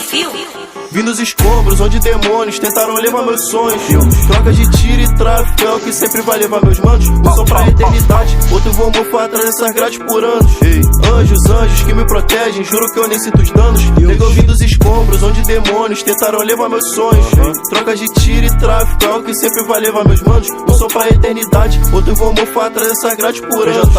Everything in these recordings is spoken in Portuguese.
fio. Vim dos escombros onde demônios tentaram levar meus sonhos. Troca de tiro e tráfico é o que sempre vai levar meus manos. Um som pra eternidade, outro vou mofar atrás dessas grades por anos. Anjos, anjos que me protegem, juro que eu nem sinto os danos. Nego, eu vim dos escombros onde demônios tentaram levar meus sonhos. Troca de tiro e tráfico é o que sempre vai levar meus manos. Um som pra eternidade, outro vou mofar atrás dessas grades por anos.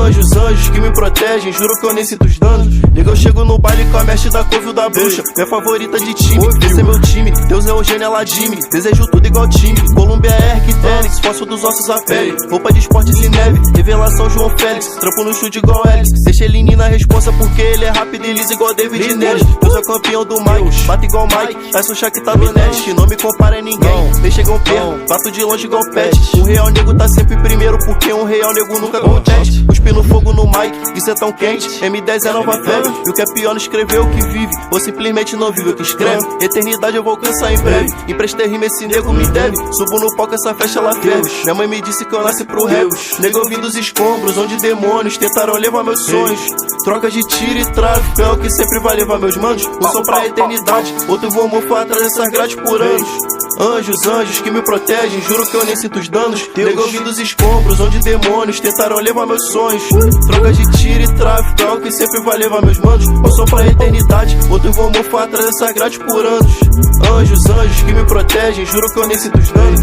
Anjos, anjos que me protegem, juro que eu nem sinto os danos. Nego, eu chego no baile com a mestre da couve da bruxa, minha favorita de time. Esse é meu time, Deus é o gênio, ela Jimmy. Desejo tudo igual time, Colômbia é Arquitélix, faço dos ossos a pele, roupa de esportes e neve, revelação João Félix, trampo no chute igual Alex. Deixa ele na responsa porque ele é rápido e liso igual David Neres. Deus é campeão do Mike, bate igual Mike, Tyson Shaq tá no net, não me compara a ninguém. Nem chegam perto, bato de longe igual pet. Um real nego tá sempre primeiro porque um real nego nunca compete. Cuspi no fogo no mic, isso é tão quente, M10 é nova febre. E o que é pior não escrever o que vive, ou simplesmente não vive o que escreve. Eternidade eu vou alcançar em breve, emprestei rima esse nego me deve. Subo no palco essa festa ela ferve, minha mãe me disse que eu nasci pro rap. Nego, eu vim dos escombros onde demônios tentaram levar meus sonhos. Troca de tiro e tráfico é o que sempre vai levar meus manos. Um som pra eternidade, outro vou mofar atrás dessas grades por anos. Anjos, anjos que me protegem, juro que eu nem sinto os danos. Nego, eu vim dos escombros onde demônios tentaram levar meus sonhos. Troca de tiro e tráfico é o que sempre vai levar meus manos. Um som pra eternidade, outro vou mofar atrás dessas grades por anos. Anjos, anjos que me protegem, juro que eu nem sinto os danos.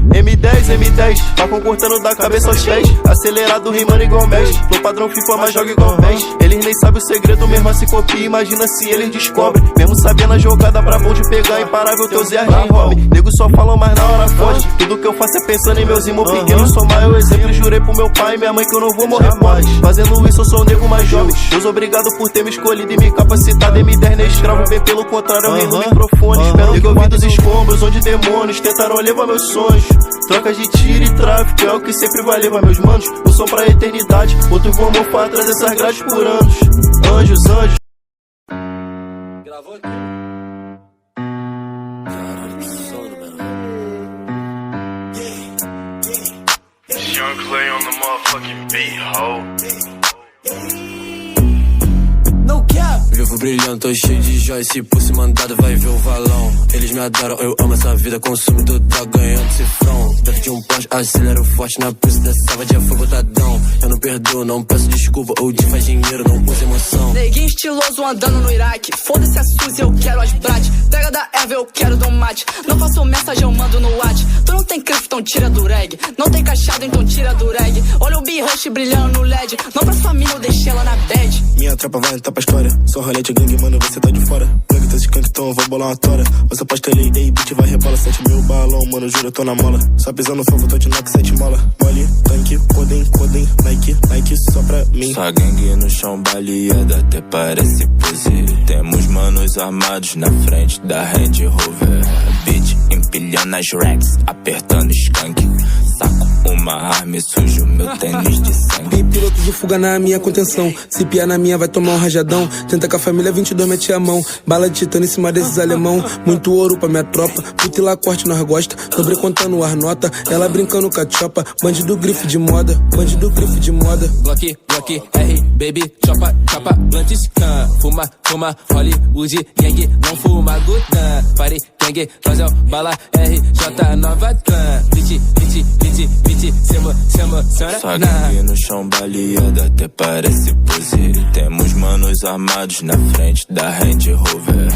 M10, tá concordando da cabeça aos pés. Acelerado rimando igual mesh, flow padrão FIFA, mas joga igual PES. Eles nem sabem o segredo, mesmo assim copia, imagina se eles descobrem. Mesmo sabendo a jogada, brabão de pegar, imparável teus erros em hobby. Nego só falam, mas na hora foge. Tudo que eu faço é pensando em meus irmãos pequenos. Sou maior exemplo, jurei pro meu pai e minha mãe que eu não vou morrer mais. Fazendo isso eu sou o nego mais jovem. Deus obrigado por ter me escolhido e me capacitado. M10 nem escravo, bem pelo contrário, eu rei no microfone. Espero que eu vim dos escombros onde demônios tentaram levar meus sonhos. Troca de tiro e tráfico é o que sempre vai levar meus manos. Um som pra eternidade, outro vou mofar atrás dessas grades por anos. Anjos, anjos. Gravou aqui. Caralho, que sono, mano. Young Clay on the motherfucking beat, ho. Vivo brilhando, tô cheio de joias. Se fosse mandado, vai ver o valão. Eles me adoram, eu amo essa vida. Consumidor tá ganhando cifrão. Dentro de um Porsche, acelero forte. Na pista dessa vadia foi botadão. Eu não perdoo, não peço desculpa. O dia faz dinheiro, não usa emoção. Neguinho estiloso andando no Iraque. Foda-se a Suzy, eu quero as Brad. Pega da erva, eu quero do mate. Não faço mensagem, eu mando no Whats. Tu não tem cripto, então tira do reg. Não tem cachado, então tira do reg. Olha o B-Rush brilhando no LED. Não pra família, eu deixei ela na bad. Minha tropa vai entrar pra história. Sou rolete gangue, mano, você tá de fora. Gangue tá escando, então eu vou bolar uma tora. Você postelei, ei, beat vai rebola. 7 mil balão, mano, juro, eu tô na mola. Só pisando no fogo, tô de Nox, 7 mola. Mole, tanque, Coden, Nike só pra mim. Sua gangue no chão baleada, até parece pose. Temos manos armados na frente da Range Rover. Beat empilhando as racks, apertando skunk. Saco uma arma e sujo meu tênis de sangue. Piloto de fuga na minha contenção. Se piar na minha vai tomar um rajadão. Tenta com a família 22 mete a mão. Bala de titânio em cima desses alemão. Muito ouro pra minha tropa. Puta e lá corte nós gosta. Dobre contando as nota. Ela brincando com a chopa. Bandido grife de moda. Block, R, baby, chopa, blunt, scan. Fuma, Hollywood, gang, não fuma, gudan. Parei, gang, nós é o bala, RJ, nova clã. Beat, se emociona. Sua gangue no chão baleada, até parece pose. Temos manos armados na frente da Range Rover.